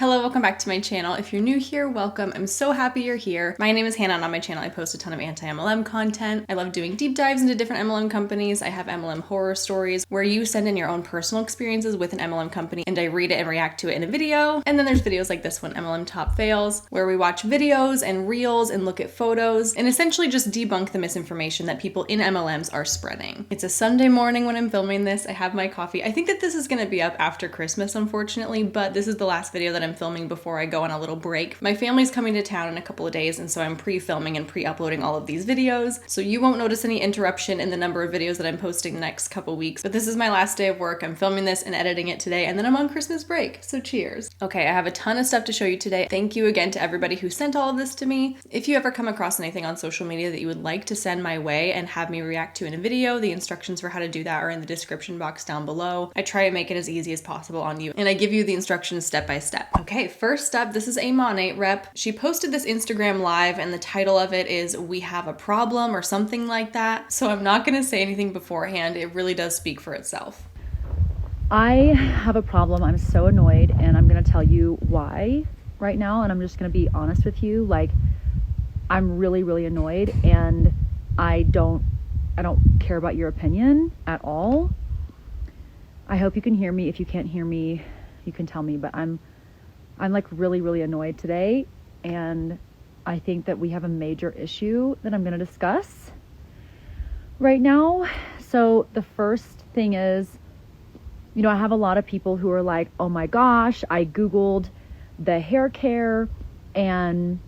Hello, welcome back to my channel. If you're new here, welcome. I'm so happy you're here. My name is Hannah, and on my channel I post a ton of anti-MLM content. I love doing deep dives into different MLM companies. I have MLM horror stories where you send in your own personal experiences with an MLM company and I read it and react to it in a video. And then there's videos like this one, MLM Top Fails, where we watch videos and reels and look at photos and essentially just debunk the misinformation that people in MLMs are spreading. It's a Sunday morning when I'm filming this. I have my coffee. I think that this is going to be up after Christmas, unfortunately, but this is the last video that I'm filming before I go on a little break. My family's coming to town in a couple of days, and so I'm pre-filming and pre-uploading all of these videos, so you won't notice any interruption in the number of videos that I'm posting the next couple weeks. But this is my last day of work. I'm filming this and editing it today, and then I'm on Christmas break, so cheers. Okay, I have a ton of stuff to show you today. Thank you again to everybody who sent all of this to me. If you ever come across anything on social media that you would like to send my way and have me react to in a video, the instructions for how to do that are in the description box down below. I try to make it as easy as possible on you, and I give you the instructions step by step. Okay, first up, this is a Monat rep. She posted this Instagram live and the title of it is "We Have a Problem" or something like that. So I'm not gonna say anything beforehand. It really does speak for itself. I have a problem. I'm so annoyed, and I'm going to tell you why right now, and I'm just going to be honest with you. Like, I'm really annoyed, and I don't care about your opinion at all. I hope you can hear me. If you can't hear me, you can tell me, but I'm like really annoyed today, and I think that we have a major issue that I'm going to discuss right now. So the first thing is, you know, I have a lot of people who are like, oh my gosh, I Googled the hair care and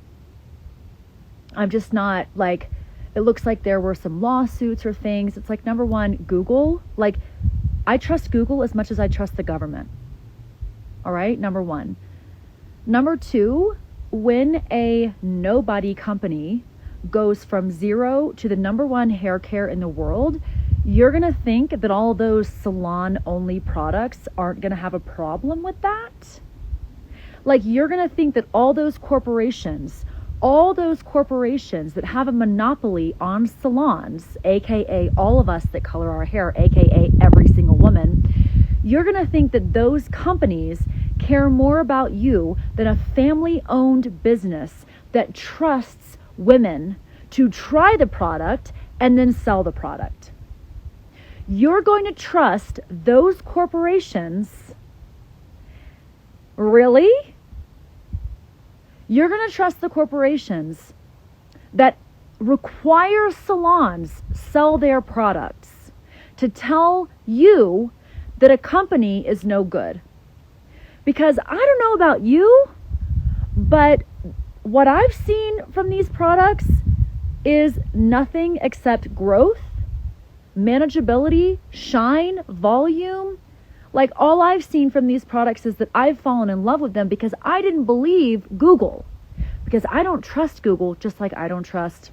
I'm just not like, it looks like there were some lawsuits or things. It's like, number one, Google, like I trust Google as much as I trust the government. All right, number one. Number two, when a nobody company goes from zero to the number one hair care in the world, you're going to think that all those salon-only products aren't going to have a problem with that? Like, you're going to think that all those corporations that have a monopoly on salons, aka all of us that color our hair, aka every single woman, you're going to think that those companies care more about you than a family-owned business that trusts women to try the product and then sell the product. You're going to trust those corporations? Really? You're going to trust the corporations that require salons sell their products to tell you that a company is no good? Because I don't know about you, but what I've seen from these products is nothing except growth, manageability, shine, volume. Like, all I've seen from these products is that I've fallen in love with them because I didn't believe Google. Because I don't trust Google, just like I don't trust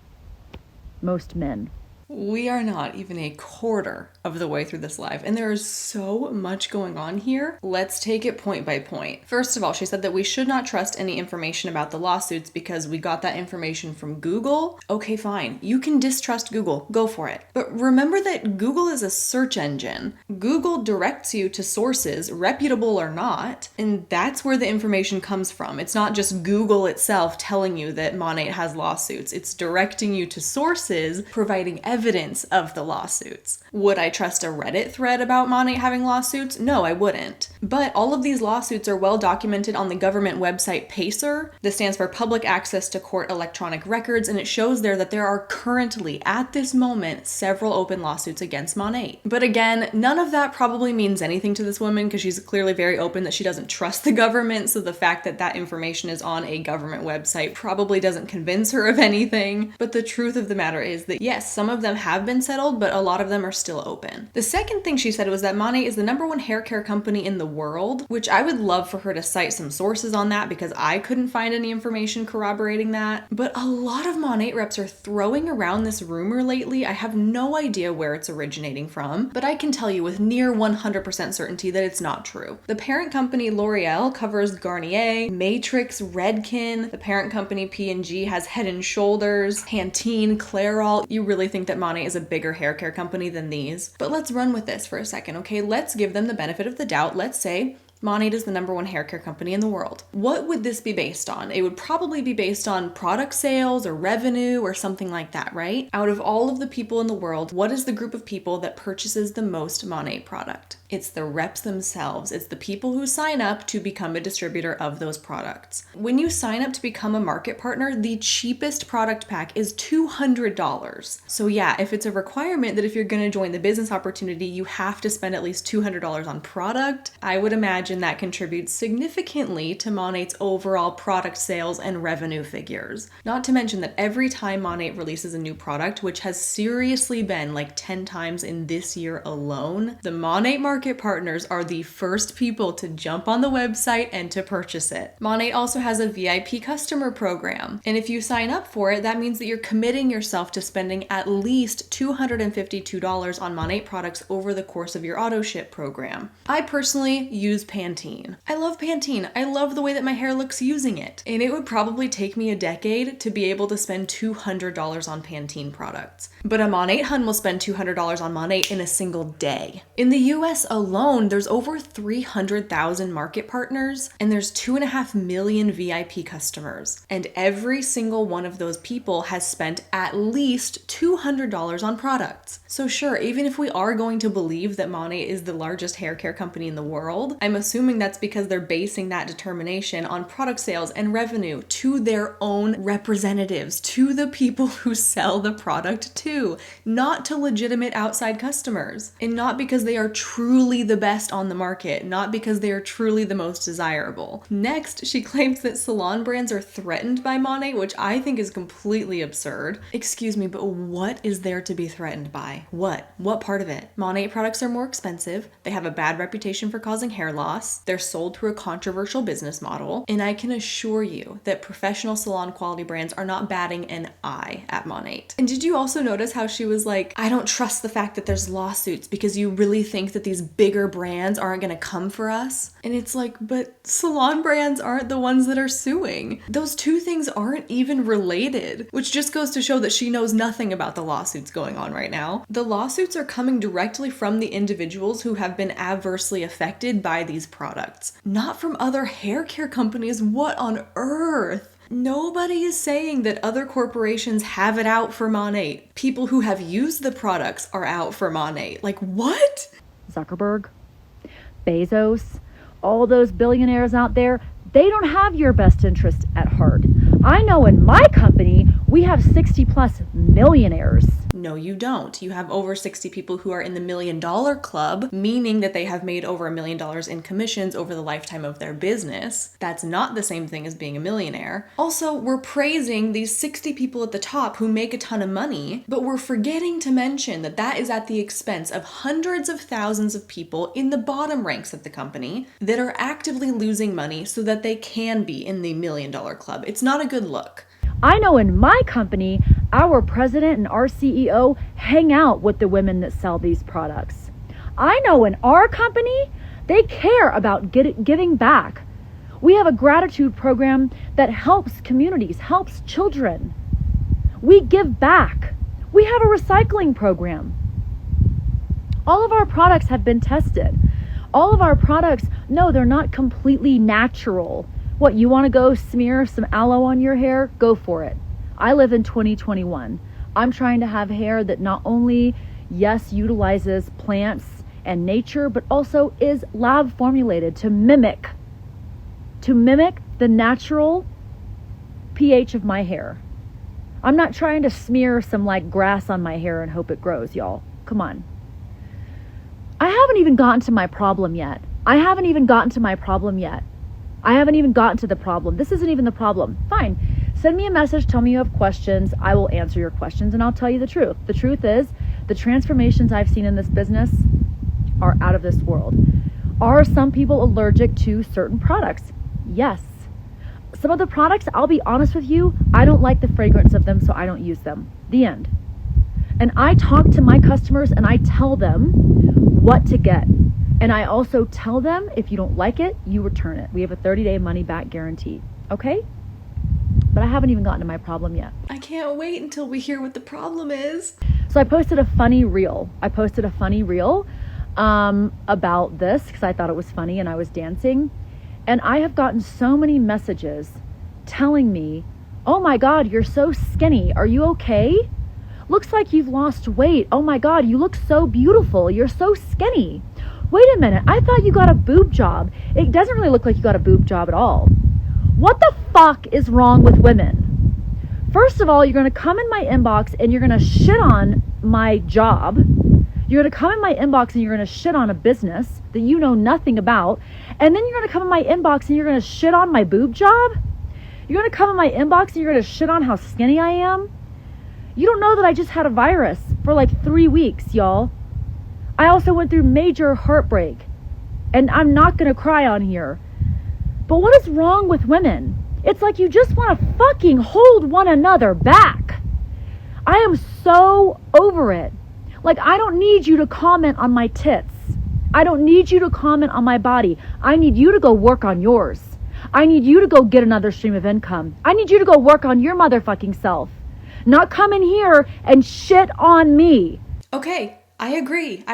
most men. We are not even a quarter of the way through this live, and there is so much going on here. Let's take it point by point. First of all, she said that we should not trust any information about the lawsuits because we got that information from Google. Okay, fine. You can distrust Google. Go for it. But remember that Google is a search engine. Google directs you to sources, reputable or not, and that's where the information comes from. It's not just Google itself telling you that Monat has lawsuits. It's directing you to sources providing evidence of the lawsuits. Would I trust a Reddit thread about Monat having lawsuits? No, I wouldn't. But all of these lawsuits are well documented on the government website PACER. This stands for Public Access to Court Electronic Records, and it shows there that there are currently, at this moment, several open lawsuits against Monat. But again, none of that probably means anything to this woman because she's clearly very open that she doesn't trust the government, so the fact that that information is on a government website probably doesn't convince her of anything. But the truth of the matter is that yes, some of them have been settled, but a lot of them are still open. The second thing she said was that Monat is the number one hair care company in the world, which I would love for her to cite some sources on that because I couldn't find any information corroborating that. But a lot of Monat reps are throwing around this rumor lately. I have no idea where it's originating from, but I can tell you with near 100% certainty that it's not true. The parent company L'Oreal covers Garnier, Matrix, Redken. The parent company P&G has Head and Shoulders, Pantene, Clairol. You really think that Monat is a bigger hair care company than these? But let's run with this for a second, okay? Let's give them the benefit of the doubt. Let's say Monat is the #1 hair care company in the world. What would this be based on? It would probably be based on product sales or revenue or something like that, right? Out of all of the people in the world, what is the group of people that purchases the most Monat product? It's the reps themselves. It's the people who sign up to become a distributor of those products. When you sign up to become a market partner, the cheapest product pack is $200. So yeah, if it's a requirement that if you're going to join the business opportunity, you have to spend at least $200 on product, I would imagine that contributes significantly to Monat's overall product sales and revenue figures. Not to mention that every time Monat releases a new product, which has seriously been like 10 times in this year alone, the Monat market partners are the first people to jump on the website and to purchase it. Monat also has a VIP customer program, and if you sign up for it, that means that you're committing yourself to spending at least $252 on Monat products over the course of your auto ship program. I personally use Pantene. I love Pantene. I love the way that my hair looks using it, and it would probably take me a decade to be able to spend $200 on Pantene products. But a Monat hun will spend $200 on Monat in a single day. In the US alone, there's over 300,000 market partners, and there's 2.5 million VIP customers. And every single one of those people has spent at least $200 on products. So sure, even if we are going to believe that Monat is the largest hair care company in the world, I'm assuming that's because they're basing that determination on product sales and revenue to their own representatives, to the people who sell the product to, not to legitimate outside customers. And not because they are truly the best on the market, not because they are truly the most desirable. Next, she claims that salon brands are threatened by Monat, which I think is completely absurd. Excuse me, but what is there to be threatened by? What? What part of it? Monat products are more expensive, they have a bad reputation for causing hair loss, they're sold through a controversial business model, and I can assure you that professional salon quality brands are not batting an eye at Monat. And did you also notice how she was like, I don't trust the fact that there's lawsuits because you really think that these bigger brands aren't gonna come for us? And it's like, but salon brands aren't the ones that are suing. Those two things aren't even related, which just goes to show that she knows nothing about the lawsuits going on right now. The lawsuits are coming directly from the individuals who have been adversely affected by these products, not from other hair care companies. What on earth? Nobody is saying that other corporations have it out for Monat. People who have used the products are out for Monat. Like, what? Zuckerberg, Bezos, all those billionaires out there, they don't have your best interest at heart. I know in my company, we have 60 plus millionaires. No, you don't. You have over 60 people who are in the $1 million club, meaning that they have made over $1 million in commissions over the lifetime of their business. That's not the same thing as being a millionaire. Also, we're praising these 60 people at the top who make a ton of money, but we're forgetting to mention that that is at the expense of hundreds of thousands of people in the bottom ranks of the company that are actively losing money so that they can be in the $1 million club. It's not a good look. I know in my company, our president and our CEO hang out with the women that sell these products. I know in our company, they care about giving back. We have a gratitude program that helps communities, helps children. We give back. We have a recycling program. All of our products have been tested. All of our products, no, they're not completely natural. What, you want to go smear some aloe on your hair? Go for it. I live in 2021. I'm trying to have hair that not only, yes, utilizes plants and nature, but also is lab formulated to mimic the natural pH of my hair. I'm not trying to smear some like grass on my hair and hope it grows, y'all. Come on. I haven't even gotten to my problem yet. I haven't even gotten to the problem. This isn't even the problem. Fine. Send me a message. Tell me you have questions. I will answer your questions and I'll tell you the truth. The truth is the transformations I've seen in this business are out of this world. Are some people allergic to certain products? Yes. Some of the products, I'll be honest with you, I don't like the fragrance of them, so I don't use them. The end. And I talk to my customers and I tell them what to get. And I also tell them, if you don't like it, you return it. We have a 30-day money-back guarantee. Okay? But I haven't even gotten to my problem yet. I can't wait until we hear what the problem is. So I posted a funny reel. about this because I thought it was funny and I was dancing. And I have gotten so many messages telling me, oh my God, you're so skinny. Are you okay? Looks like you've lost weight. Oh my God, you look so beautiful. You're so skinny. Wait a minute. I thought you got a boob job. It doesn't really look like you got a boob job at all. What the fuck is wrong with women? First of all, you're going to come in my inbox and you're going to shit on my job. You're going to come in my inbox and you're going to shit on a business that you know nothing about. And then you're going to come in my inbox and you're going to shit on my boob job. You're going to come in my inbox and you're going to shit on how skinny I am. You don't know that I just had a virus for like 3 weeks, y'all. I also went through major heartbreak. And I'm not going to cry on here. But what is wrong with women? It's like you just want to fucking hold one another back. I am so over it. Like, I don't need you to comment on my tits. I don't need you to comment on my body. I need you to go work on yours. I need you to go get another stream of income. I need you to go work on your motherfucking self. Not come in here and shit on me. Okay, I agree.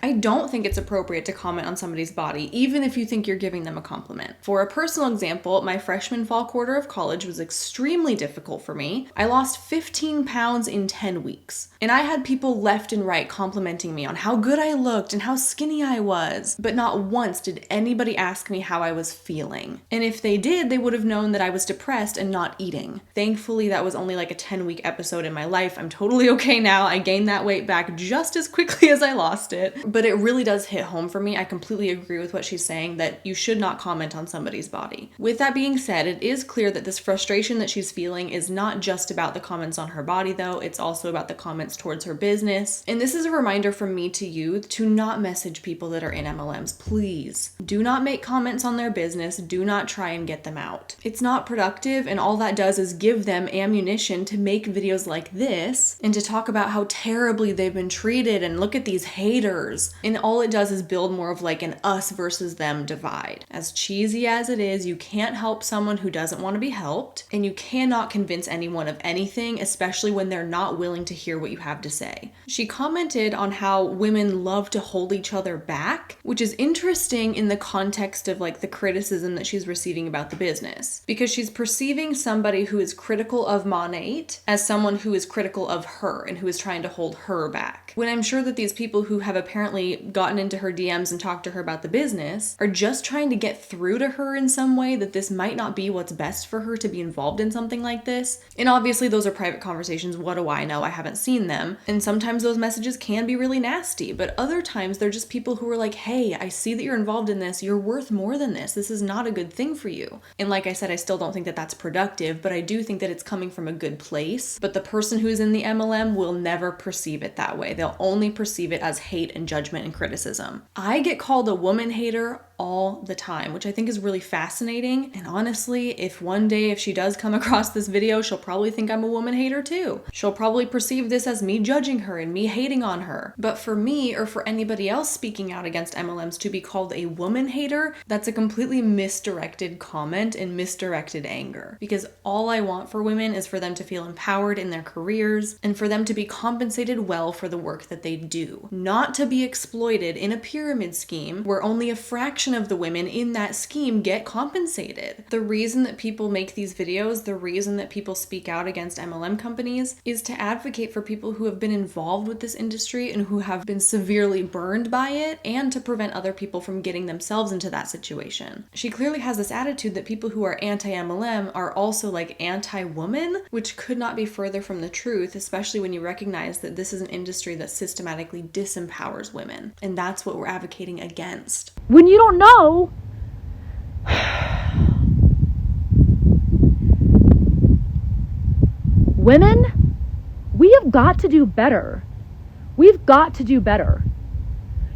I don't think it's appropriate to comment on somebody's body, even if you think you're giving them a compliment. For a personal example, my freshman fall quarter of college was extremely difficult for me. I lost 15 pounds in 10 weeks. And I had people left and right complimenting me on how good I looked and how skinny I was. But not once did anybody ask me how I was feeling. And if they did, they would have known that I was depressed and not eating. Thankfully, that was only like a 10-week episode in my life. I'm totally okay now. I gained that weight back just as quickly as I lost it. But it really does hit home for me. I completely agree with what she's saying, that you should not comment on somebody's body. With that being said, it is clear that this frustration that she's feeling is not just about the comments on her body though, it's also about the comments towards her business. And this is a reminder from me to you to not message people that are in MLMs, please. Do not make comments on their business, do not try and get them out. It's not productive, and all that does is give them ammunition to make videos like this and to talk about how terribly they've been treated and look at these haters. And all it does is build more of like an us versus them divide. As cheesy as it is, you can't help someone who doesn't want to be helped, and you cannot convince anyone of anything, especially when they're not willing to hear what you have to say. She commented on how women love to hold each other back, which is interesting in the context of like the criticism that she's receiving about the business, because she's perceiving somebody who is critical of Monate as someone who is critical of her and who is trying to hold her back. When I'm sure that these people who have apparently gotten into her DMs and talked to her about the business are just trying to get through to her in some way that this might not be what's best for her to be involved in something like this. And obviously those are private conversations. What do I know? I haven't seen them. And sometimes those messages can be really nasty, but other times they're just people who are like, hey, I see that you're involved in this. You're worth more than this. This is not a good thing for you. And like I said, I still don't think that that's productive, but I do think that it's coming from a good place. But the person who's in the MLM will never perceive it that way. They'll only perceive it as hate and judgment and criticism. I get called a woman hater all the time, which I think is really fascinating. And honestly, if one day, if she does come across this video, she'll probably think I'm a woman hater too. She'll probably perceive this as me judging her and me hating on her. But for me, or for anybody else speaking out against MLMs to be called a woman hater, that's a completely misdirected comment and misdirected anger. Because all I want for women is for them to feel empowered in their careers and for them to be compensated well for the work that they do. Not to be exploited in a pyramid scheme where only a fraction of the women in that scheme get compensated. The reason that people make these videos, the reason that people speak out against MLM companies is to advocate for people who have been involved with this industry and who have been severely burned by it, and to prevent other people from getting themselves into that situation. She clearly has this attitude that people who are anti-MLM are also like anti-woman, which could not be further from the truth, especially when you recognize that this is an industry that systematically disempowers women. And that's what we're advocating against. When you don't know, women, we have got to do better. We've got to do better.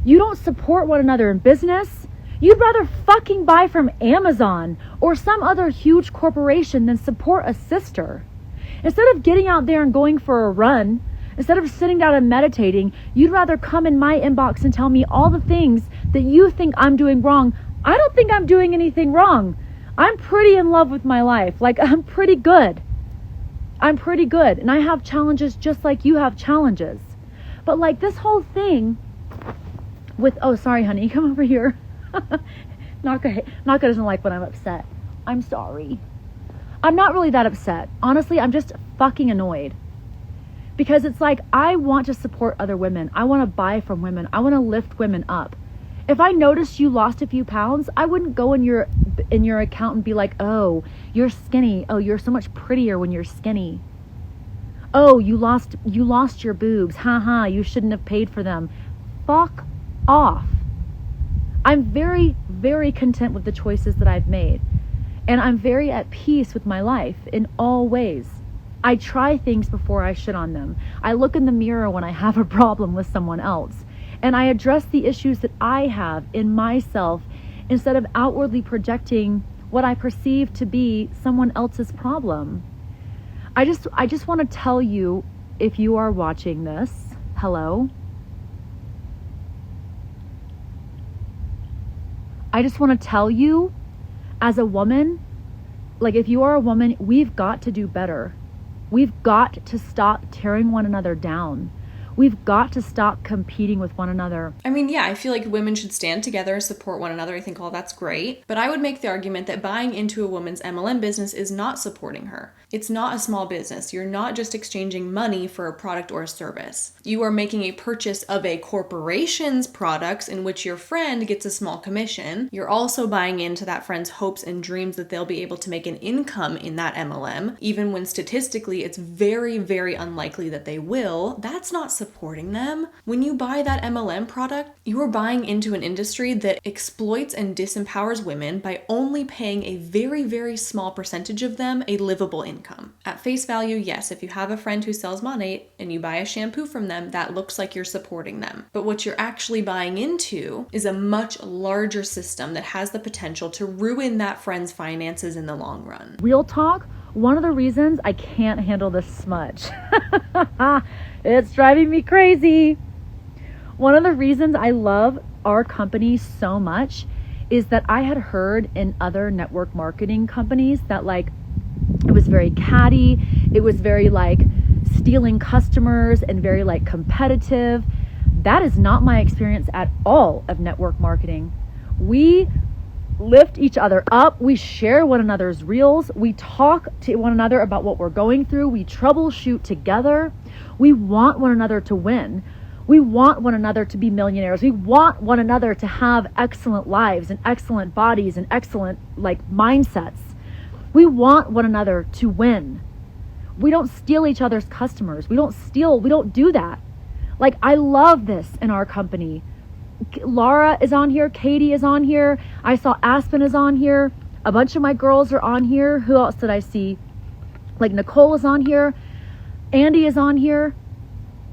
You don't support one another in business. You'd rather fucking buy from Amazon or some other huge corporation than support a sister. Instead of getting out there and going for a run, instead of sitting down and meditating, you'd rather come in my inbox and tell me all the things that you think I'm doing wrong. I don't think I'm doing anything wrong. I'm pretty in love with my life. Like, I'm pretty good. And I have challenges just like you have challenges. But like this whole thing oh, sorry, honey, come over here. Naka doesn't like when I'm upset. I'm sorry. I'm not really that upset. Honestly, I'm just fucking annoyed. Because it's like, I want to support other women. I want to buy from women. I want to lift women up. If I noticed you lost a few pounds, I wouldn't go in your account and be like, oh, you're skinny. Oh, you're so much prettier when you're skinny. Oh, you lost your boobs. Haha, you shouldn't have paid for them. Fuck off. I'm very, very content with the choices that I've made. And I'm very at peace with my life in all ways. I try things before I shit on them. I look in the mirror when I have a problem with someone else. And I address the issues that I have in myself instead of outwardly projecting what I perceive to be someone else's problem. I just want to tell you, if you are watching this, hello. I just want to tell you, as a woman, like if you are a woman, we've got to do better. We've got to stop tearing one another down. We've got to stop competing with one another. I mean, yeah, I feel like women should stand together, support one another. I think all that's great. But I would make the argument that buying into a woman's MLM business is not supporting her. It's not a small business. You're not just exchanging money for a product or a service. You are making a purchase of a corporation's products in which your friend gets a small commission. You're also buying into that friend's hopes and dreams that they'll be able to make an income in that MLM, even when statistically it's very, very unlikely that they will. That's not supporting them. When you buy that MLM product, you are buying into an industry that exploits and disempowers women by only paying a very, very small percentage of them a livable income. At face value, yes, if you have a friend who sells Monat and you buy a shampoo from them, that looks like you're supporting them. But what you're actually buying into is a much larger system that has the potential to ruin that friend's finances in the long run. Real talk, one of the reasons I can't handle this smudge. It's driving me crazy. One of the reasons I love our company so much is that I had heard in other network marketing companies that like it was very catty, it was very like stealing customers and very like competitive. That is not my experience at all of network marketing. We lift each other up. We share one another's reels. We talk to one another about what we're going through. We troubleshoot together. We want one another to win. We want one another to be millionaires. We want one another to have excellent lives and excellent bodies and excellent like mindsets. We want one another to win. We don't steal each other's customers. We don't steal. We don't do that. Like, I love this in our company. Laura is on here. Katie is on here. I saw Aspen is on here. A bunch of my girls are on here. Who else did I see? Like Nicole is on here. Andy is on here.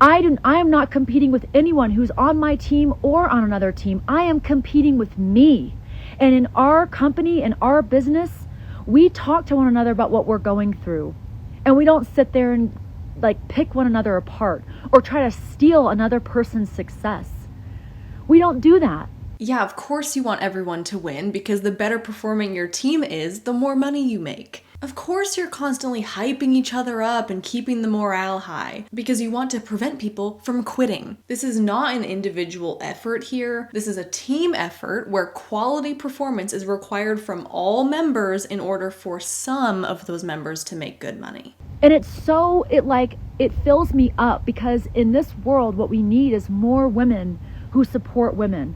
I am not competing with anyone who's on my team or on another team. I am competing with me. And in our company, in our business, we talk to one another about what we're going through. And we don't sit there and like pick one another apart or try to steal another person's success. We don't do that. Yeah, of course you want everyone to win because the better performing your team is, the more money you make. Of course you're constantly hyping each other up and keeping the morale high because you want to prevent people from quitting. This is not an individual effort here. This is a team effort where quality performance is required from all members in order for some of those members to make good money. And it fills me up because in this world, what we need is more women who support women.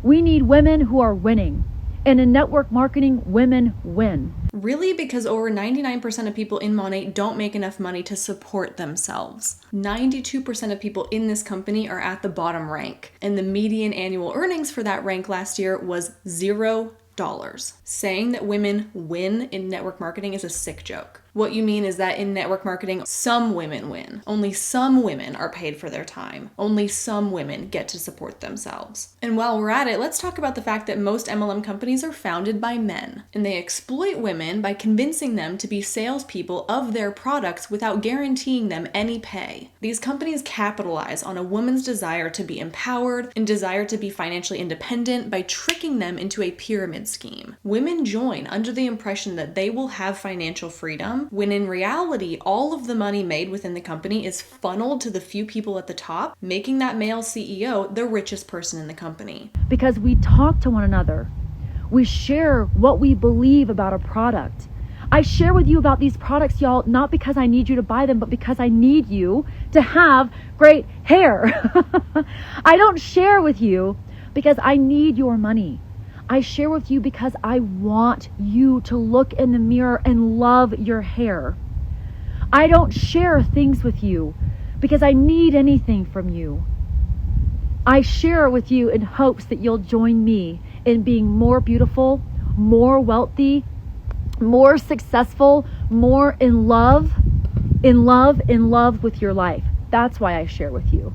We need women who are winning. And in network marketing, women win. Really? Because over 99% of people in Monat don't make enough money to support themselves. 92% of people in this company are at the bottom rank. And the median annual earnings for that rank last year was $0. Saying that women win in network marketing is a sick joke. What you mean is that in network marketing, some women win. Only some women are paid for their time. Only some women get to support themselves. And while we're at it, let's talk about the fact that most MLM companies are founded by men. And they exploit women by convincing them to be salespeople of their products without guaranteeing them any pay. These companies capitalize on a woman's desire to be empowered and desire to be financially independent by tricking them into a pyramid scheme. Women join under the impression that they will have financial freedom when in reality, all of the money made within the company is funneled to the few people at the top, making that male CEO the richest person in the company. Because we talk to one another. We share what we believe about a product. I share with you about these products, y'all, not because I need you to buy them, but because I need you to have great hair. I don't share with you because I need your money. I share with you because I want you to look in the mirror and love your hair. I don't share things with you because I need anything from you. I share with you in hopes that you'll join me in being more beautiful, more wealthy, more successful, more in love with your life. That's why I share with you.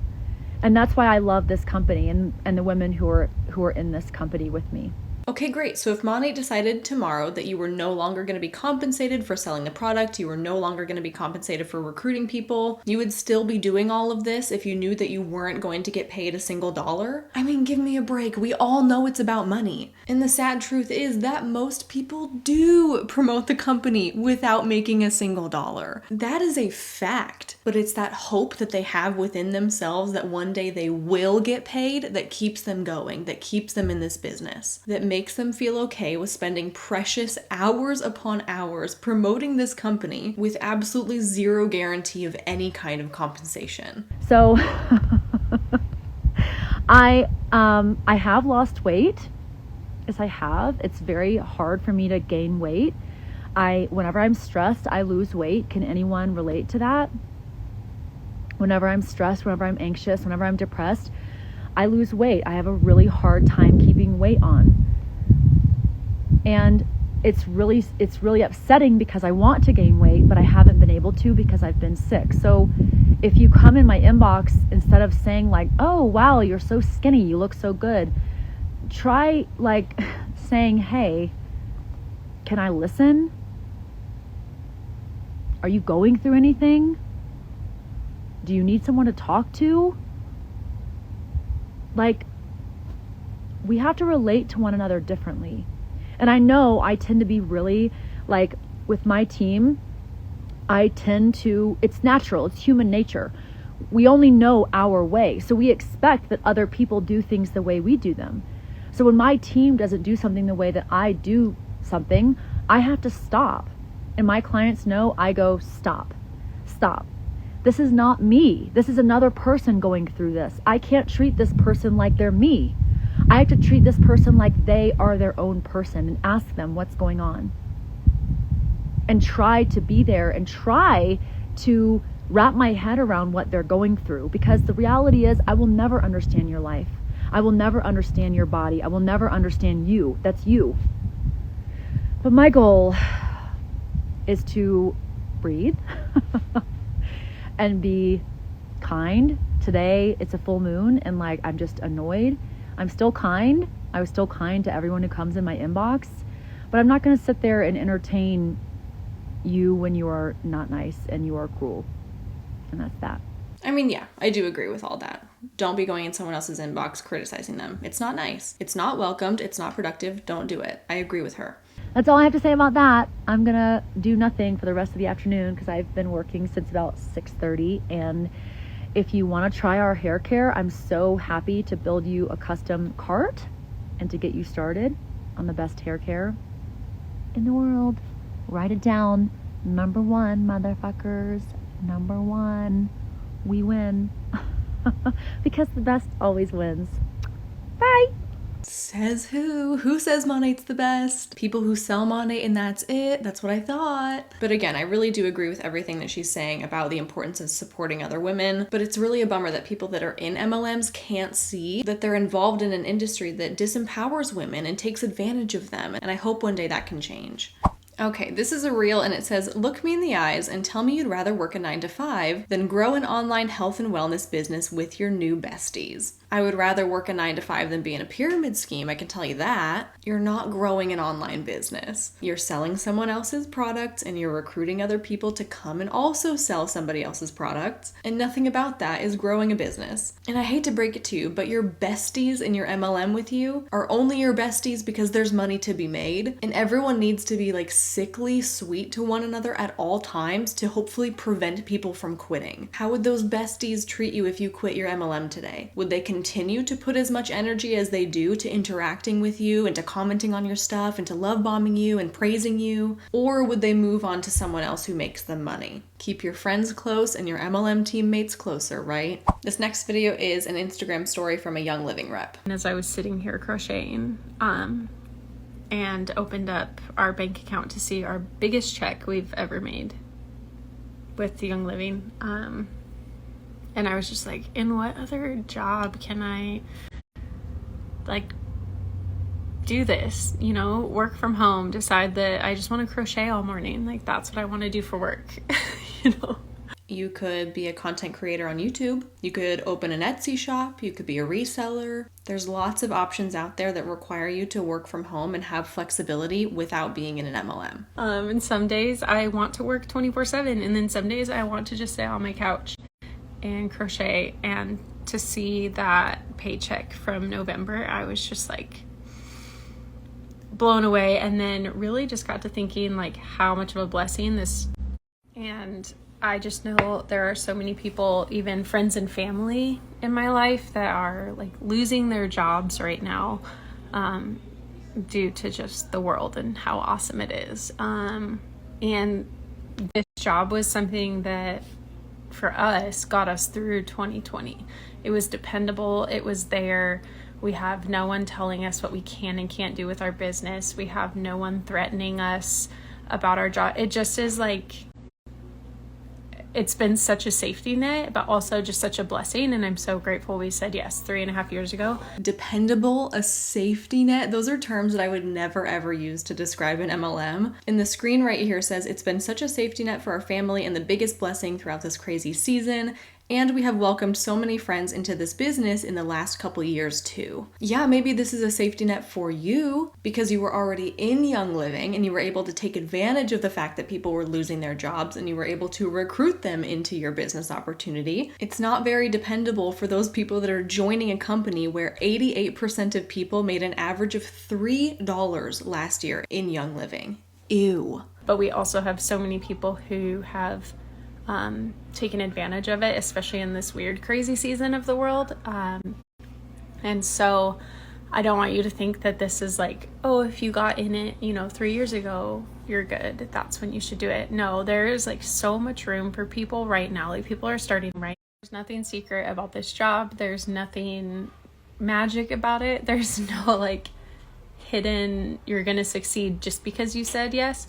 And that's why I love this company and the women who are in this company with me. Okay, great. So if Monat decided tomorrow that you were no longer going to be compensated for selling the product, you were no longer going to be compensated for recruiting people, you would still be doing all of this if you knew that you weren't going to get paid a single dollar? I mean, give me a break. We all know it's about money. And the sad truth is that most people do promote the company without making a single dollar. That is a fact. But it's that hope that they have within themselves that one day they will get paid that keeps them going, that keeps them in this business, that makes them feel okay with spending precious hours upon hours promoting this company with absolutely zero guarantee of any kind of compensation. So I have lost weight. Yes, I have. It's very hard for me to gain weight. Whenever I'm stressed, I lose weight. Can anyone relate to that? Whenever I'm stressed, whenever I'm anxious, whenever I'm depressed, I lose weight. I have a really hard time keeping weight on. And it's really upsetting because I want to gain weight, but I haven't been able to because I've been sick. So if you come in my inbox, instead of saying like, oh, wow, you're so skinny, you look so good, try like saying, hey, can I listen? Are you going through anything? Do you need someone to talk to? Like, we have to relate to one another differently. And I know I tend to be really, like, with my team, it's natural, it's human nature. We only know our way. So we expect that other people do things the way we do them. So when my team doesn't do something the way that I do something, I have to stop. And my clients know I go, stop. This is not me. This is another person going through this. I can't treat this person like they're me. I have to treat this person like they are their own person and ask them what's going on. And try to be there and try to wrap my head around what they're going through. Because the reality is, I will never understand your life. I will never understand your body. I will never understand you. That's you. But my goal is to breathe and be kind. Today, it's a full moon and like I'm just annoyed. I'm still kind. I was still kind to everyone who comes in my inbox, but I'm not going to sit there and entertain you when you are not nice and you are cruel. And that's that. I mean, yeah, I do agree with all that. Don't be going in someone else's inbox criticizing them. It's not nice. It's not welcomed. It's not productive. Don't do it. I agree with her. That's all I have to say about that. I'm going to do nothing for the rest of the afternoon because I've been working since about 6:30. And if you want to try our hair care, I'm so happy to build you a custom cart and to get you started on the best hair care in the world. Write it down. Number 1, motherfuckers. Number 1. We win. Because the best always wins. Bye. Says who? Who says Monat's the best? People who sell Monat and that's it. That's what I thought. But again, I really do agree with everything that she's saying about the importance of supporting other women. But it's really a bummer that people that are in MLMs can't see that they're involved in an industry that disempowers women and takes advantage of them. And I hope one day that can change. Okay, this is a reel and it says, look me in the eyes and tell me you'd rather work a 9 to 5 than grow an online health and wellness business with your new besties. I would rather work a 9 to 5 than be in a pyramid scheme, I can tell you that. You're not growing an online business. You're selling someone else's products and you're recruiting other people to come and also sell somebody else's products. And nothing about that is growing a business. And I hate to break it to you, but your besties in your MLM with you are only your besties because there's money to be made. And everyone needs to be like sickly sweet to one another at all times to hopefully prevent people from quitting. How would those besties treat you if you quit your MLM today? Would they continue to put as much energy as they do to interacting with you and to commenting on your stuff and to love bombing you and praising you? Or would they move on to someone else who makes them money? Keep your friends close and your MLM teammates closer, right? This next video is an Instagram story from a Young Living rep. As I was sitting here crocheting, and opened up our bank account to see our biggest check we've ever made with the Young Living. And I was just like, in what other job can I like do this, you know, work from home, decide that I just want to crochet all morning. Like that's what I want to do for work, you know? You could be a content creator on YouTube. You could open an Etsy shop. You could be a reseller. There's lots of options out there that require you to work from home and have flexibility without being in an MLM. And some days I want to work 24/7, and then some days I want to just sit on my couch and crochet. And to see that paycheck from November, I was just like blown away, and then really just got to thinking like how much of a blessing this. And I just know there are so many people, even friends and family in my life, that are like losing their jobs right now due to just the world and how awesome it is. And this job was something that for us got us through 2020. It was dependable. It was there. We have no one telling us what we can and can't do with our business. We have no one threatening us about our job. It just is like, it's been such a safety net, but also just such a blessing. And I'm so grateful we said yes 3.5 years ago. Dependable, a safety net. Those are terms that I would never ever use to describe an MLM. And the screen right here says, it's been such a safety net for our family and the biggest blessing throughout this crazy season. And we have welcomed so many friends into this business in the last couple years too. Yeah, maybe this is a safety net for you because you were already in Young Living and you were able to take advantage of the fact that people were losing their jobs and you were able to recruit them into your business opportunity. It's not very dependable for those people that are joining a company where 88% of people made an average of $3 last year in Young Living. Ew. But we also have so many people who have taken advantage of it, especially in this weird, crazy season of the world. And so I don't want you to think that this is like, oh, if you got in it, 3 years ago, you're good. That's when you should do it. No, there is like so much room for people right now. Like people are starting right. There's nothing secret about this job. There's nothing magic about it. There's no like hidden, you're going to succeed just because you said yes.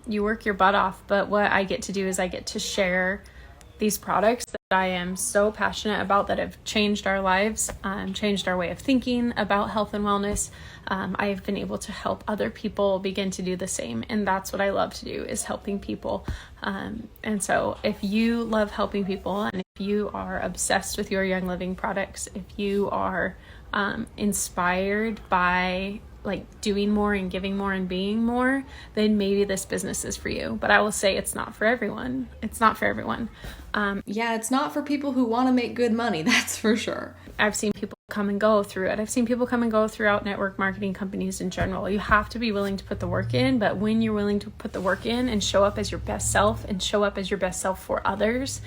You work your butt off, but what I get to do is I get to share these products that I am so passionate about that have changed our lives, changed our way of thinking about health and wellness. I've been able to help other people begin to do the same. And that's what I love to do, is helping people. And so if you love helping people, and if you are obsessed with your Young Living products, if you are inspired by like doing more and giving more and being more, then maybe this business is for you. But I will say it's not for everyone. It's not for everyone. Yeah, it's not for people who want to make good money, that's for sure. I've seen people come and go through it. I've seen people come and go throughout network marketing companies in general. You have to be willing to put the work in, but when you're willing to put the work in and show up as your best self and show up as your best self for others,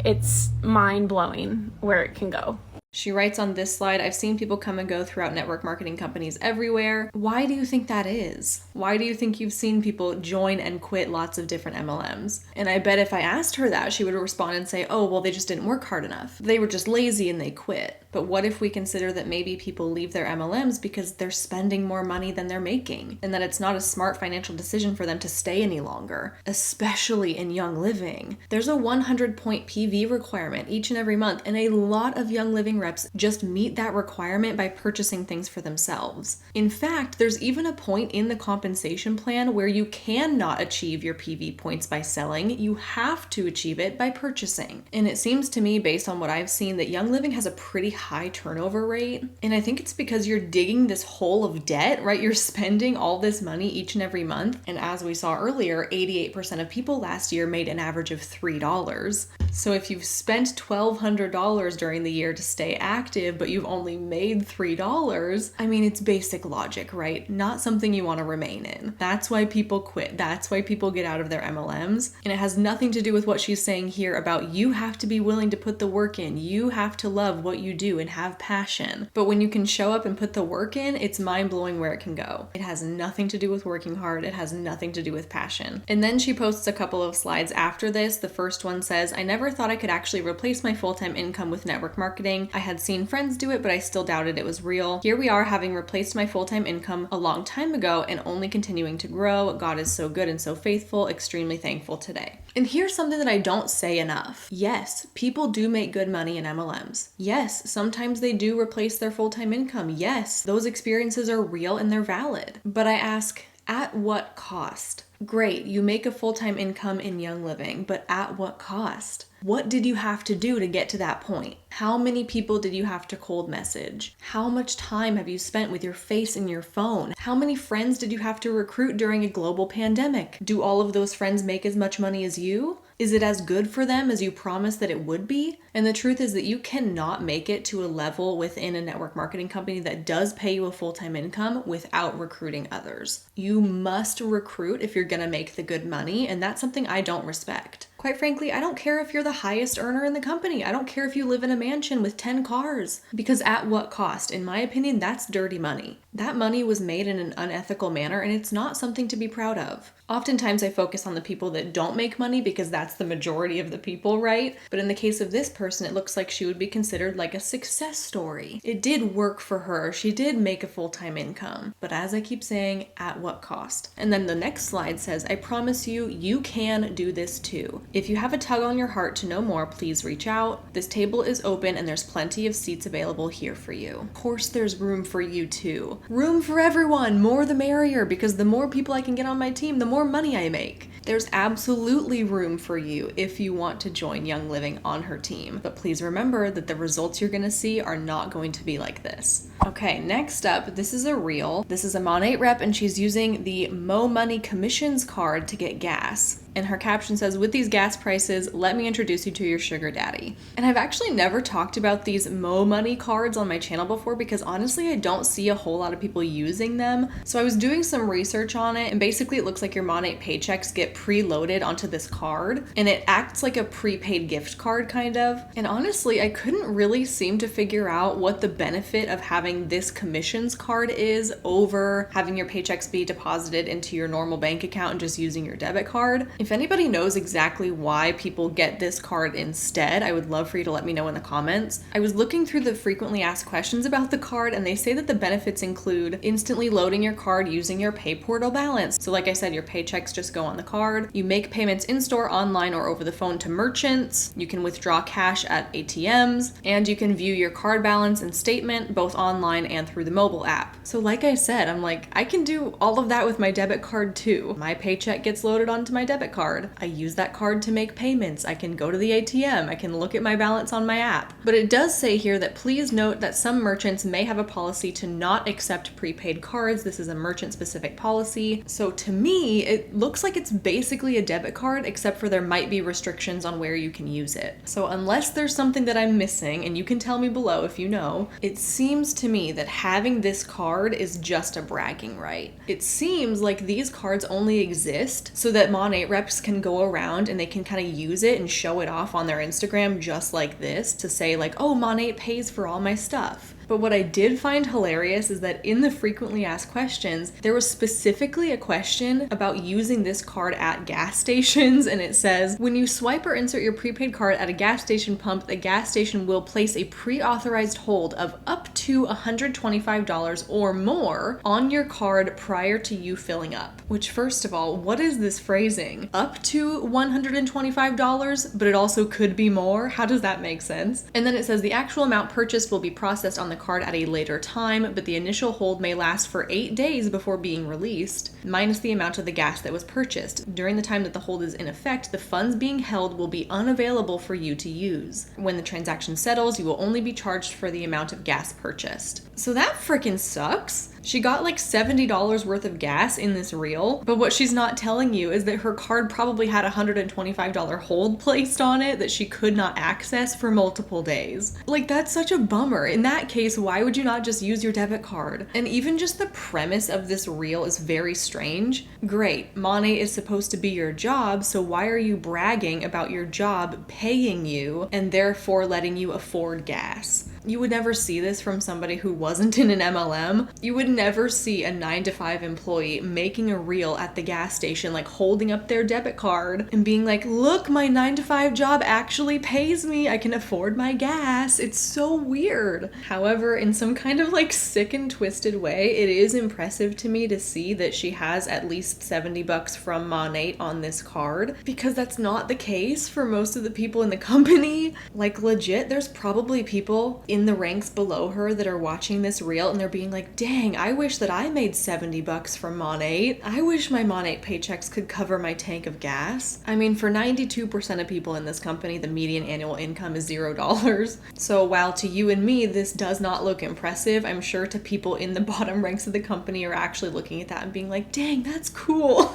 it's mind-blowing where it can go. She writes on this slide, I've seen people come and go throughout network marketing companies everywhere. Why do you think that is? Why do you think you've seen people join and quit lots of different MLMs? And I bet if I asked her that, she would respond and say, oh, well, they just didn't work hard enough. They were just lazy and they quit. But what if we consider that maybe people leave their MLMs because they're spending more money than they're making, and that it's not a smart financial decision for them to stay any longer, especially in Young Living? There's a 100-point PV requirement each and every month, and a lot of Young Living reps just meet that requirement by purchasing things for themselves. In fact, there's even a point in the compensation plan where you cannot achieve your PV points by selling. You have to achieve it by purchasing. And it seems to me, based on what I've seen, that Young Living has a pretty high turnover rate. And I think it's because you're digging this hole of debt, right? You're spending all this money each and every month. And as we saw earlier, 88% of people last year made an average of $3. So if you've spent $1,200 during the year to stay active, but you've only made $3, I mean, it's basic logic, right? Not something you want to remain in. That's why people quit. That's why people get out of their MLMs. And it has nothing to do with what she's saying here about you have to be willing to put the work in. You have to love what you do and have passion. But when you can show up and put the work in, it's mind-blowing where it can go. It has nothing to do with working hard. It has nothing to do with passion. And then she posts a couple of slides after this. The first one says, I never thought I could actually replace my full-time income with network marketing. I had seen friends do it, but I still doubted it was real. Here we are, having replaced my full-time income a long time ago and only continuing to grow. God is so good and so faithful. Extremely thankful today. And here's something that I don't say enough. Yes, people do make good money in MLMs. Yes, sometimes they do replace their full-time income. Yes, those experiences are real and they're valid. But I ask, at what cost? Great, you make a full-time income in Young Living, but at what cost? What did you have to do to get to that point? How many people did you have to cold message? How much time have you spent with your face in your phone? How many friends did you have to recruit during a global pandemic? Do all of those friends make as much money as you? Is it as good for them as you promised that it would be? And the truth is that you cannot make it to a level within a network marketing company that does pay you a full-time income without recruiting others. You must recruit if you're gonna make the good money, and that's something I don't respect. Quite frankly, I don't care if you're the highest earner in the company. I don't care if you live in a mansion with 10 cars. Because at what cost? In my opinion, that's dirty money. That money was made in an unethical manner, and it's not something to be proud of. Oftentimes I focus on the people that don't make money because that's the majority of the people, right? But in the case of this person, it looks like she would be considered like a success story. It did work for her. She did make a full-time income. But as I keep saying, at what cost? And then the next slide says, I promise you, you can do this too. If you have a tug on your heart to know more, please reach out. This table is open and there's plenty of seats available here for you. Of course, there's room for you too. Room for everyone, more the merrier, because the more people I can get on my team, the more money I make. There's absolutely room for you if you want to join Young Living on her team. But please remember that the results you're gonna see are not going to be like this. Okay, next up, this is a reel. This is a Mon8 rep and she's using the Mo Money Commissions card to get gas. And her caption says, with these gas prices, let me introduce you to your sugar daddy. And I've actually never talked about these Mo Money cards on my channel before because honestly, I don't see a whole lot of people using them. So I was doing some research on it and basically it looks like your Mon8 paychecks get preloaded onto this card and it acts like a prepaid gift card kind of. And honestly, I couldn't really seem to figure out what the benefit of having this commissions card is over having your paychecks be deposited into your normal bank account and just using your debit card. If anybody knows exactly why people get this card instead, I would love for you to let me know in the comments. I was looking through the frequently asked questions about the card and they say that the benefits include instantly loading your card using your pay portal balance. So like I said, your paychecks just go on the card. You make payments in-store, online, or over the phone to merchants. You can withdraw cash at ATMs and you can view your card balance and statement both online and through the mobile app. So like I said, I'm like, I can do all of that with my debit card too. My paycheck gets loaded onto my debit card. I use that card to make payments. I can go to the ATM. I can look at my balance on my app. But it does say here that please note that some merchants may have a policy to not accept prepaid cards. This is a merchant specific policy. So to me, it looks like it's basically a debit card, except for there might be restrictions on where you can use it. So unless there's something that I'm missing, and you can tell me below if you know, it seems to me that having this card is just a bragging right. It seems like these cards only exist so that Mon8 reps can go around and they can kind of use it and show it off on their Instagram just like this to say like, oh, Mon8 pays for all my stuff. But what I did find hilarious is that in the frequently asked questions, there was specifically a question about using this card at gas stations, and it says, when you swipe or insert your prepaid card at a gas station pump, the gas station will place a pre-authorized hold of up to $125 or more on your card prior to you filling up. Which, first of all, what is this phrasing? Up to $125, but it also could be more? How does that make sense? And then it says the actual amount purchased will be processed on the card at a later time, but the initial hold may last for 8 days before being released, minus the amount of the gas that was purchased. During the time that the hold is in effect, the funds being held will be unavailable for you to use. When the transaction settles, you will only be charged for the amount of gas purchased. So that freaking sucks. She got like $70 worth of gas in this reel, but what she's not telling you is that her card probably had a $125 hold placed on it that she could not access for multiple days. Like, that's such a bummer. In that case, why would you not just use your debit card? And even just the premise of this reel is very strange. Great, money is supposed to be your job, so why are you bragging about your job paying you and therefore letting you afford gas? You would never see this from somebody who wasn't in an MLM. You would never see a 9-to-5 employee making a reel at the gas station, like holding up their debit card and being like, look, my 9-to-5 job actually pays me. I can afford my gas. It's so weird. However, in some kind of like sick and twisted way, it is impressive to me to see that she has at least $70 from Monate on this card, because that's not the case for most of the people in the company. Like, legit, there's probably people in the ranks below her that are watching this reel and they're being like, dang, I wish that I made $70 from Monate. I wish my Monate paychecks could cover my tank of gas. I mean, for 92% of people in this company, the median annual income is $0. So while to you and me, this does not look impressive, I'm sure to people in the bottom ranks of the company are actually looking at that and being like, dang, that's cool.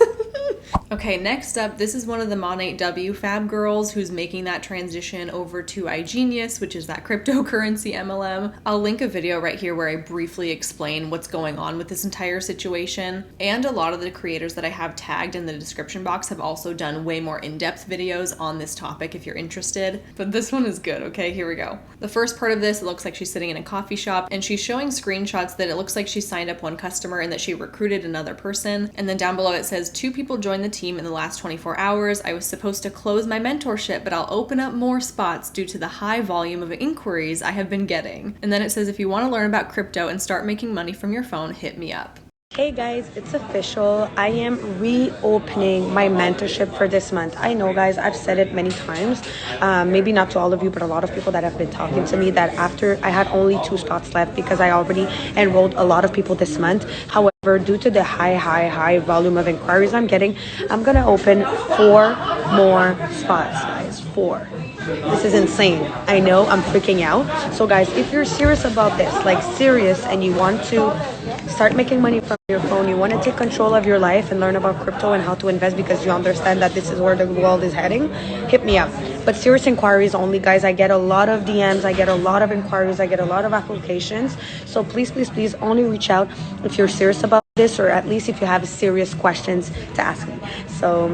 Okay, next up, this is one of the Monate W Fab girls who's making that transition over to iGenius, which is that cryptocurrency MLM. I'll link a video right here where I briefly explain what's going on with this entire situation. And a lot of the creators that I have tagged in the description box have also done way more in-depth videos on this topic if you're interested. But this one is good, okay? Here we go. The first part of this, it looks like she's sitting in a coffee shop and she's showing screenshots that it looks like she signed up one customer and that she recruited another person. And then down below it says, 2 people joined the team in the last 24 hours. I was supposed to close my mentorship, but I'll open up more spots due to the high volume of inquiries I have been getting. And then it says, if you want to learn about crypto and start making money from your phone, hit me up. Hey guys, it's official. I am reopening my mentorship for this month. I know, guys, I've said it many times, maybe not to all of you, but a lot of people that have been talking to me, that after I had only 2 spots left because I already enrolled a lot of people this month. However, due to the high volume of inquiries I'm getting, I'm gonna open 4 more spots, guys. 4. This is insane. I know, I'm freaking out. So guys, if you're serious about this, like serious, and you want to start making money from your phone, you want to take control of your life and learn about crypto and how to invest because you understand that this is where the world is heading, hit me up. But serious inquiries only, guys. I get a lot of DMs, I get a lot of inquiries, I get a lot of applications. So please only reach out if you're serious about this, or at least if you have serious questions to ask me. So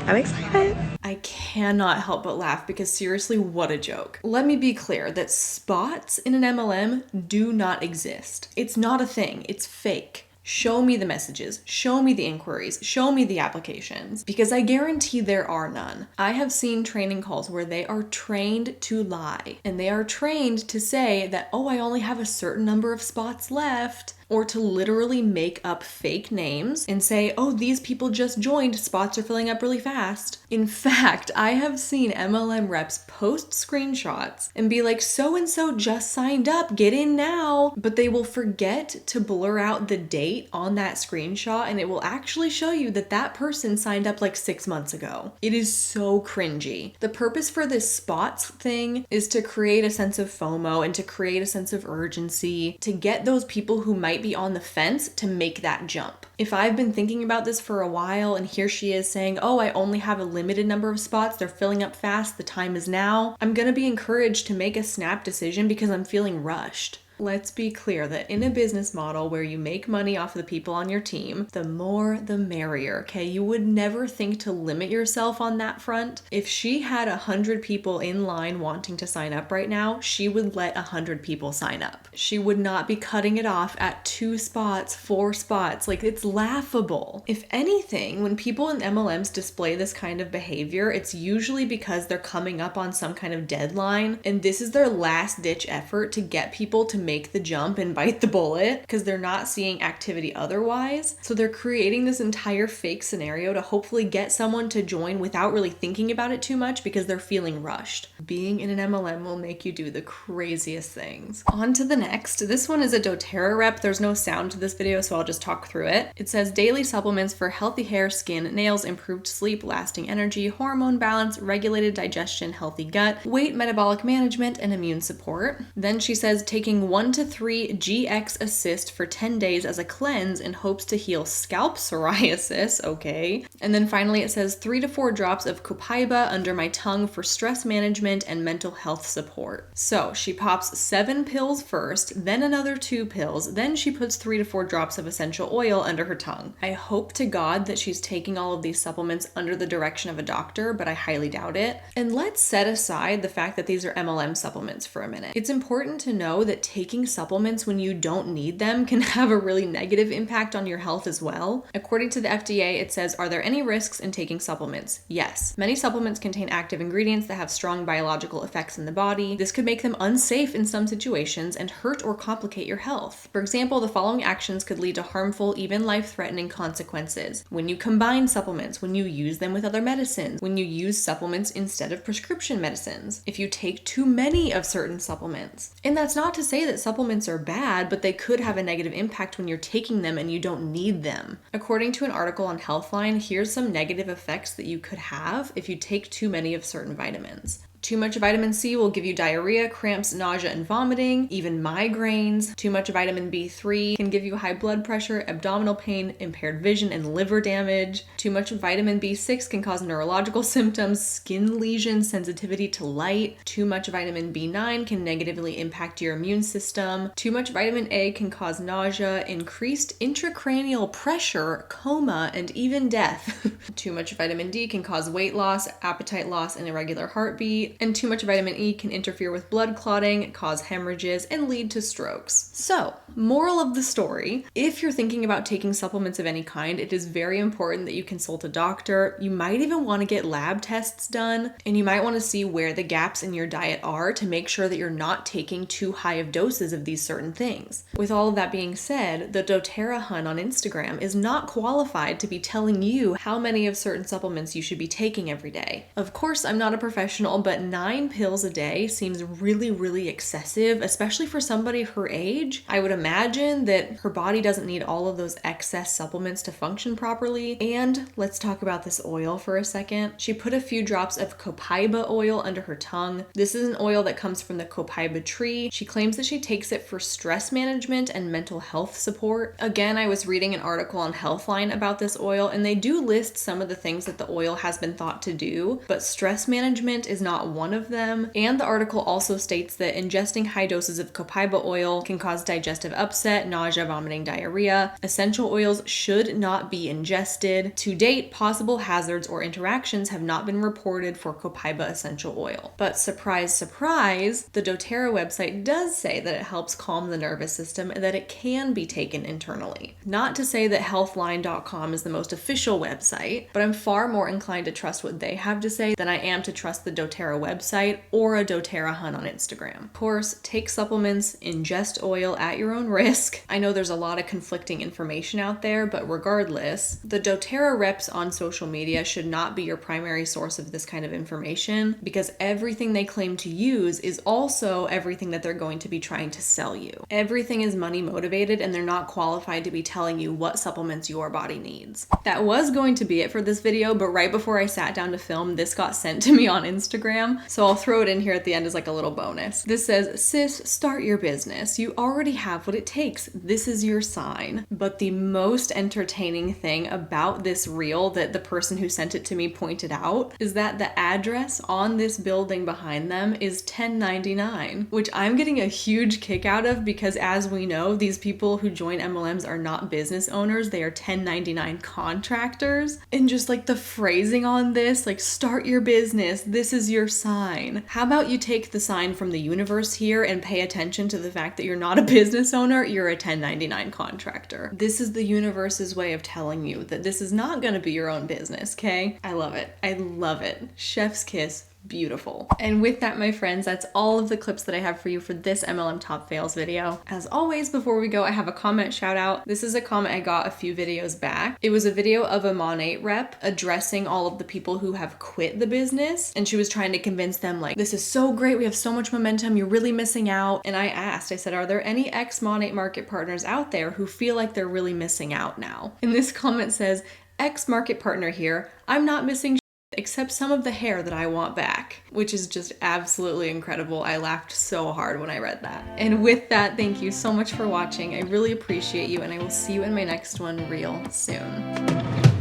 I'm excited. I cannot help but laugh because seriously, what a joke. Let me be clear that spots in an MLM do not exist. It's not a thing. It's fake. Show me the messages, show me the inquiries, show me the applications, because I guarantee there are none. I have seen training calls where they are trained to lie, and they are trained to say that, oh, I only have a certain number of spots left, or to literally make up fake names and say, oh, these people just joined, spots are filling up really fast. In fact, I have seen MLM reps post screenshots and be like, so-and-so just signed up, get in now. But they will forget to blur out the date on that screenshot, and it will actually show you that that person signed up like 6 months ago. It is so cringy. The purpose for this spots thing is to create a sense of FOMO and to create a sense of urgency, to get those people who might be on the fence to make that jump. If I've been thinking about this for a while and here she is saying, oh, I only have a limited number of spots, they're filling up fast, the time is now, I'm gonna be encouraged to make a snap decision because I'm feeling rushed. Let's be clear that in a business model where you make money off of the people on your team, the more the merrier, okay? You would never think to limit yourself on that front. If she had 100 people in line wanting to sign up right now, she would let 100 people sign up. She would not be cutting it off at 2 spots, 4 spots. Like, it's laughable. If anything, when people in MLMs display this kind of behavior, it's usually because they're coming up on some kind of deadline, and this is their last ditch effort to get people to make the jump and bite the bullet because they're not seeing activity otherwise. So they're creating this entire fake scenario to hopefully get someone to join without really thinking about it too much because they're feeling rushed. Being in an MLM will make you do the craziest things. On to the next. This one is a doTERRA rep. There's no sound to this video, so I'll just talk through it. It says daily supplements for healthy hair, skin, nails, improved sleep, lasting energy, hormone balance, regulated digestion, healthy gut, weight, metabolic management, and immune support. Then she says taking 1 to 3 GX Assist for 10 days as a cleanse in hopes to heal scalp psoriasis, okay. And then finally it says 3 to 4 drops of copaiba under my tongue for stress management and mental health support. So she pops 7 pills first, then another 2 pills, then she puts 3 to 4 drops of essential oil under her tongue. I hope to God that she's taking all of these supplements under the direction of a doctor, but I highly doubt it. And let's set aside the fact that these are MLM supplements for a minute. It's important to know that taking supplements when you don't need them can have a really negative impact on your health as well. According to the FDA, it says, are there any risks in taking supplements? Yes. Many supplements contain active ingredients that have strong biological effects in the body. This could make them unsafe in some situations and hurt or complicate your health. For example, the following actions could lead to harmful, even life-threatening consequences. When you combine supplements, when you use them with other medicines, when you use supplements instead of prescription medicines, if you take too many of certain supplements. And that's not to say that supplements are bad, but they could have a negative impact when you're taking them and you don't need them. According to an article on Healthline, here's some negative effects that you could have if you take too many of certain vitamins. Too much vitamin C will give you diarrhea, cramps, nausea, and vomiting, even migraines. Too much vitamin B3 can give you high blood pressure, abdominal pain, impaired vision, and liver damage. Too much vitamin B6 can cause neurological symptoms, skin lesions, sensitivity to light. Too much vitamin B9 can negatively impact your immune system. Too much vitamin A can cause nausea, increased intracranial pressure, coma, and even death. Too much vitamin D can cause weight loss, appetite loss, and irregular heartbeat. And too much vitamin E can interfere with blood clotting, cause hemorrhages, and lead to strokes. So, moral of the story, if you're thinking about taking supplements of any kind, it is very important that you consult a doctor. You might even want to get lab tests done, and you might want to see where the gaps in your diet are to make sure that you're not taking too high of doses of these certain things. With all of that being said, the doTERRA Hun on Instagram is not qualified to be telling you how many of certain supplements you should be taking every day. Of course, I'm not a professional, but 9 pills a day seems really, really excessive, especially for somebody her age. I would imagine that her body doesn't need all of those excess supplements to function properly. And let's talk about this oil for a second. She put a few drops of copaiba oil under her tongue. This is an oil that comes from the copaiba tree. She claims that she takes it for stress management and mental health support. Again, I was reading an article on Healthline about this oil, and they do list some of the things that the oil has been thought to do, but stress management is not one of them. And the article also states that ingesting high doses of copaiba oil can cause digestive upset, nausea, vomiting, diarrhea. Essential oils should not be ingested. To date, possible hazards or interactions have not been reported for copaiba essential oil. But surprise, surprise, the doTERRA website does say that it helps calm the nervous system and that it can be taken internally. Not to say that healthline.com is the most official website, but I'm far more inclined to trust what they have to say than I am to trust the doTERRA website or a doTERRA Hun on Instagram. Of course, take supplements, ingest oil at your own risk. I know there's a lot of conflicting information out there, but regardless, the doTERRA reps on social media should not be your primary source of this kind of information, because everything they claim to use is also everything that they're going to be trying to sell you. Everything is money motivated, and they're not qualified to be telling you what supplements your body needs. That was going to be it for this video, but right before I sat down to film, this got sent to me on Instagram. Instagram, so I'll throw it in here at the end as like a little bonus. This says, sis, start your business. You already have what it takes. This is your sign. But the most entertaining thing about this reel that the person who sent it to me pointed out is that the address on this building behind them is 1099, which I'm getting a huge kick out of because, as we know, these people who join MLMs are not business owners. They are 1099 contractors. And just like the phrasing on this, like, start your business, this is your sign. How about you take the sign from the universe here and pay attention to the fact that you're not a business owner, you're a 1099 contractor. This is the universe's way of telling you that this is not going to be your own business, okay? I love it. I love it. Chef's kiss. Beautiful. And with that, my friends, that's all of the clips that I have for you for this MLM Top Fails video. As always, before we go, I have a comment shout out. This is a comment I got a few videos back. It was a video of a Monat rep addressing all of the people who have quit the business, and she was trying to convince them, like, this is so great, we have so much momentum, you're really missing out. And I said, are there any ex-Monat market partners out there who feel like they're really missing out now? And this comment says, ex-market partner here, I'm not missing except some of the hair that I want back, which is just absolutely incredible. I laughed so hard when I read that. And with that, thank you so much for watching. I really appreciate you, and I will see you in my next one real soon.